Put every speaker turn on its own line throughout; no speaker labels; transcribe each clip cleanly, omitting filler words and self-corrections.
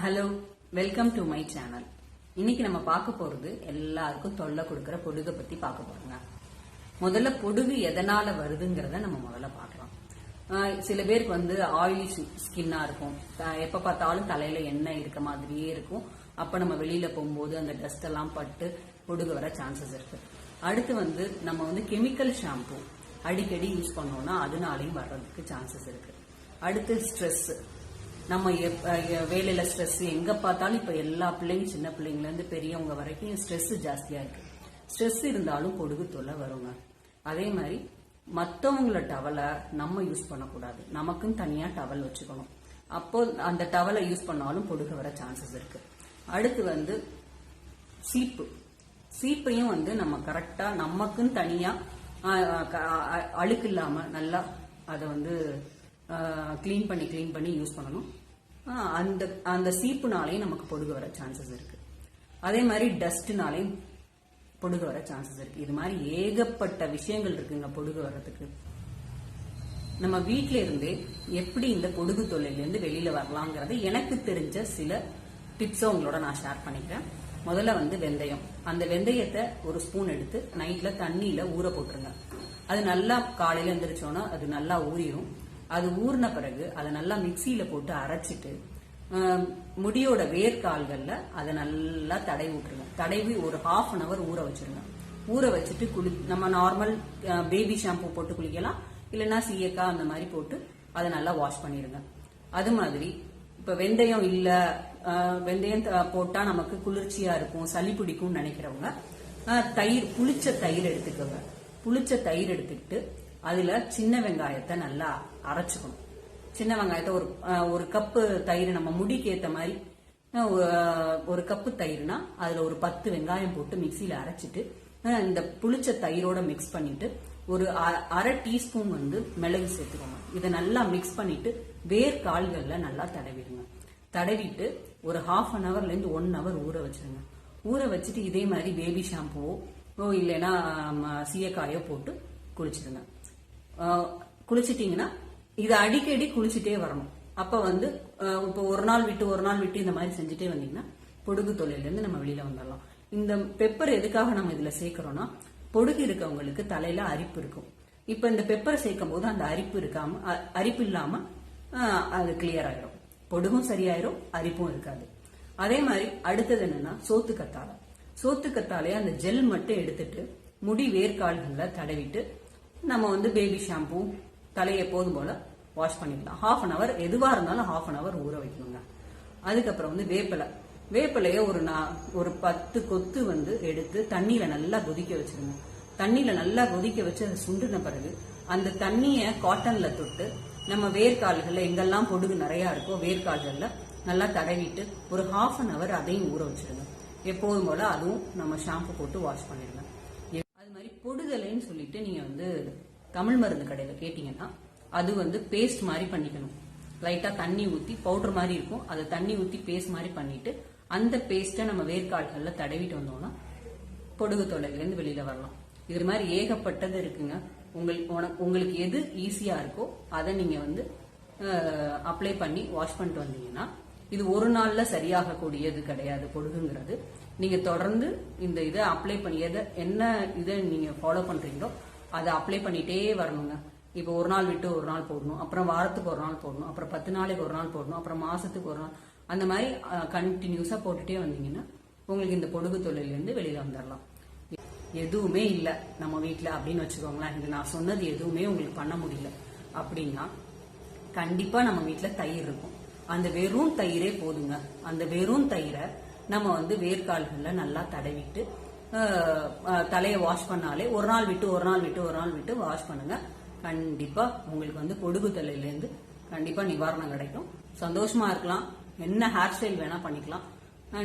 Hello, welcome to my channel. இன்னைக்கு நம்ம பார்க்க போறது எல்லாருக்கும் தொல்லை கொடுக்கற பொடுகை பத்தி பார்க்க போறோங்க. முதல்ல பொடுகு எதனால வருதுங்கிறத நம்ம முதல்ல பார்க்கலாம். சில பேருக்கு வந்து ஆயிலி ஸ்கின்னா இருக்கும். எப்ப பார்த்தாலும் தலையில எண்ணெய் இருக்க மாதிரியே இருக்கும். அப்ப நம்ம வெளியில போகும்போது அந்த டஸ்ட் எல்லாம் பட்டு பொடுகு வர சான்சஸ் இருக்கு. அடுத்து வந்து நம்ம வந்து கெமிக்கல் ஷாம்பு அடிக்கடி யூஸ் பண்ணோம்னா அதனாலையும் வர்றதுக்கு சான்சஸ் இருக்கு. அடுத்து ஸ்ட்ரெஸ், நம்ம வேலையில ஸ்ட்ரெஸ் எங்க பார்த்தாலும் இப்ப எல்லா பிள்ளைங்க, சின்ன பிள்ளைங்கள இருந்து பெரியவங்க வரைக்கும் ஸ்ட்ரெஸ் ஜாஸ்தியா இருக்கு. ஸ்ட்ரெஸ் இருந்தாலும் பொடுகு தொல்லை வருங்க. அதே மாதிரி மற்றவங்கள டவலை நம்ம யூஸ் பண்ணக்கூடாது, நமக்குன்னு தனியா டவல் வச்சுக்கணும். அப்போ அந்த டவலை யூஸ் பண்ணாலும் பொடுகு வர சான்சஸ் இருக்கு. அடுத்து வந்து சீப்பையும் வந்து நம்ம கரெக்டா நமக்குன்னு தனியா அழுக்கு இல்லாம நல்லா அதை வந்து கிளீன் பண்ணி யூஸ் பண்ணணும். அந்த சீப்புனாலையும் நமக்கு பொடுகு வர சான்சஸ் இருக்கு. அதே மாதிரி டஸ்ட்னாலையும் பொடுகு வர சான்சஸ் இருக்கு. இது மாதிரி ஏகப்பட்ட விஷயங்கள் இருக்குங்க பொடுகு வர்றதுக்கு. நம்ம வீட்டில இருந்தே எப்படி இந்த பொடுகு தொல்லையிலிருந்து வெளியில வரலாங்கிறத எனக்கு தெரிஞ்ச சில டிப்ஸை உங்களோட நான் ஷேர் பண்ணிக்கிறேன். முதல்ல வந்து வெந்தயம். அந்த வெந்தயத்தை ஒரு ஸ்பூன் எடுத்து நைட்ல தண்ணியில ஊற போட்டுருங்க. அது நல்லா காலையில எந்திரிச்சோன்னா அது நல்லா ஊறிடும். அது ஊறின பிறகு அதை நல்லா மிக்சியில போட்டு அரைச்சிட்டு முடியோட வேர்க்கால்கள்ல அதை நல்லா தடவி விட்டுருங்க. தடவி ஒரு 1/2 hour ஊற வச்சிருங்க. ஊற வச்சுட்டு நம்ம நார்மல் பேபி ஷாம்பு போட்டு குளிக்கலாம், இல்லைன்னா சீயக்காய் அந்த மாதிரி போட்டு அதை நல்லா வாஷ் பண்ணிருங்க. அது மாதிரி இப்ப வெந்தயம் இல்ல, வெந்தயம் போட்டா நமக்கு குளிர்ச்சியா இருக்கும், சளி பிடிக்கும் நினைக்கிறவங்க புளிச்ச தயிர் எடுத்துக்கோங்க. புளிச்ச தயிர் எடுத்துக்கிட்டு அதுல சின்ன வெங்காயத்தை நல்லா அரைச்சுக்கணும். சின்ன வெங்காயத்தை ஒரு கப்பு தயிர், நம்ம முடிக்கு ஏத்த மாதிரி ஒரு கப்பு தயிர்னா அதுல ஒரு 10 வெங்காயம் போட்டு மிக்சியில அரைச்சிட்டு இந்த புளிச்ச தயிரோட மிக்ஸ் பண்ணிட்டு ஒரு 1/2 டீஸ்பூன் வந்து மிளகு சேர்த்துக்கோங்க. இதை நல்லா மிக்ஸ் பண்ணிட்டு வேர்க்கால்கள்ல நல்லா தடவிடுங்க. தடவிட்டு ஒரு 1/2 hourல இருந்து 1 hour ஊற வச்சிருங்க. ஊற வச்சுட்டு இதே மாதிரி பேபி ஷாம்புவோ இல்லைன்னா சீயக்காயோ போட்டு குளிச்சிருங்க. குளிச்சிட்டீங்கன்னா இதை அடிக்கடி குளிச்சுட்டே வரணும். அப்ப வந்து இப்போ ஒரு நாள் விட்டு இந்த மாதிரி செஞ்சுட்டே வந்தீங்கன்னா பொடுகு தொல்லையில இருந்து நம்ம வெளியில வந்துடலாம். இந்த பெப்பர் எதுக்காக நம்ம இதுல சேர்க்கிறோம்னா, பொடுகு இருக்கவங்களுக்கு தலையில அரிப்பு இருக்கும். இப்ப இந்த பெப்பர் சேர்க்கும் போது அந்த அரிப்பு இல்லாம அது கிளியர் ஆயிரும். பொடுகும் சரியாயிரும், அரிப்பும் இருக்காது. அதே மாதிரி அடுத்தது என்னன்னா சோத்துக்கத்தாலே அந்த ஜெல் மட்டும் எடுத்துட்டு முடி வேர்க்கால்கள்ல தடவிட்டு நம்ம வந்து பேபி ஷாம்பு தலையை எப்போதும் போல வாஷ் பண்ணிக்கலாம். 1/2 hour எதுவா இருந்தாலும் 1/2 hour ஊற வைக்கணுங்க. அதுக்கப்புறம் வந்து வேப்பிலைய ஒரு 10 கொத்து வந்து எடுத்து தண்ணியில நல்லா கொதிக்க வச்சிருங்க. தண்ணியில நல்லா கொதிக்க வச்சு அதை சுண்டுன பிறகு அந்த தண்ணிய காட்டன்ல தொட்டு நம்ம வேர்க்கால்கள்ல எங்கெல்லாம் பொடுகு நிறைய இருக்கோ வேர்க்கால்கள்ல நல்லா தடவிட்டு ஒரு 1/2 hour அதையும் ஊற வச்சிருங்க. எப்போதும் போல அதுவும் நம்ம ஷாம்பு போட்டு வாஷ் பண்ணிடுங்க. அது மாதிரி பொடுதலைன்னு சொல்லிட்டு நீங்க வந்து தமிழ் மருந்து கடையில கேட்டீங்கன்னா அது வந்து பேஸ்ட் மாதிரி பண்ணிக்கணும். லைட்டா தண்ணி ஊத்தி பவுடர் மாதிரி இருக்கும், அதை தண்ணி ஊத்தி பேஸ்ட் மாதிரி பண்ணிட்டு அந்த பேஸ்ட்டை நம்ம வேர்க்கால்கள்ல தடவிட்டு வந்தோம்னா பொடுகு தொல்லையில இருந்து வெளியில வரலாம். இது மாதிரி ஏகப்பட்டது இருக்குங்க. உங்களுக்கு எது ஈஸியா இருக்கோ அதை நீங்க வந்து அப்ளை பண்ணி வாஷ் பண்ணிட்டு வந்தீங்கன்னா இது ஒரு நாள்ல சரியாக கூடியது கிடையாது. பொடுகுங்கிறது நீங்க தொடர்ந்து இந்த இதை அப்ளை பண்ணி என்ன இதை நீங்க ஃபாலோ பண்றீங்களோ அதை அப்ளை பண்ணிட்டே வரணுங்க. இப்போ ஒரு நாள் விட்டு ஒரு நாள் போடணும், அப்புறம் வாரத்துக்கு ஒரு நாள் போடணும், அப்புறம் 10 நாளைக்கு ஒரு நாள் போடணும், அப்புறம் மாசத்துக்கு ஒரு நாள், அந்த மாதிரி கண்டினியூஸா போட்டுட்டே வந்தீங்கன்னா உங்களுக்கு இந்த பொடுகு தொல்லையிலிருந்து வெளியில வந்துடலாம். எதுவுமே இல்ல நம்ம வீட்டுல அப்படின்னு வச்சுக்கோங்களேன், இது நான் சொன்னது எதுவுமே உங்களுக்கு பண்ண முடியல அப்படின்னா கண்டிப்பா நம்ம வீட்டுல தயிர் இருக்கும். அந்த வெறும் தயிரே போதுங்க. அந்த வெறும் தயிரை நம்ம வந்து வேர்க்கால்கள்ல நல்லா தடவிட்டு தலையை வாஷ் பண்ணாலே ஒரு நாள் விட்டு வாஷ் பண்ணுங்க. கண்டிப்பா உங்களுக்கு வந்து பொடுகு தொல்லையில இருந்து கண்டிப்பா நிவாரணம் கிடைக்கும். சந்தோஷமா இருக்கலாம், என்ன ஹேர் ஸ்டைல் வேணா பண்ணிக்கலாம்.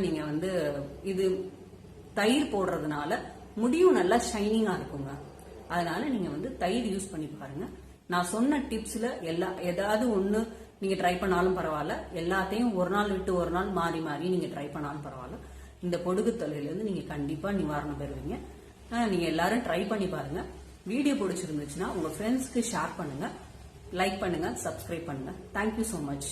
நீங்க வந்து இது தயிர் போடுறதுனால முடியும் நல்லா ஷைனிங்கா இருக்குங்க. அதனால நீங்க வந்து தயிர் யூஸ் பண்ணி பாருங்க. நான் சொன்ன டிப்ஸ்ல ஏதாவது ஒண்ணு நீங்க ட்ரை பண்ணாலும் பரவாயில்ல, எல்லாத்தையும் ஒரு நாள் விட்டு ஒரு நாள் மாறி நீங்க ட்ரை பண்ணாலும் பரவாயில்ல. இந்த பொடுகு தொல்லையில இருந்து நீங்க கண்டிப்பா நிவாரணம் பெறுவீங்க. நீங்க எல்லாரும் ட்ரை பண்ணி பாருங்க. வீடியோ பிடிச்சிருந்துச்சுன்னா உங்க ஃப்ரெண்ட்ஸ்க்கு ஷேர் பண்ணுங்க, லைக் பண்ணுங்க, சப்ஸ்கிரைப் பண்ணுங்க. Thank you so much.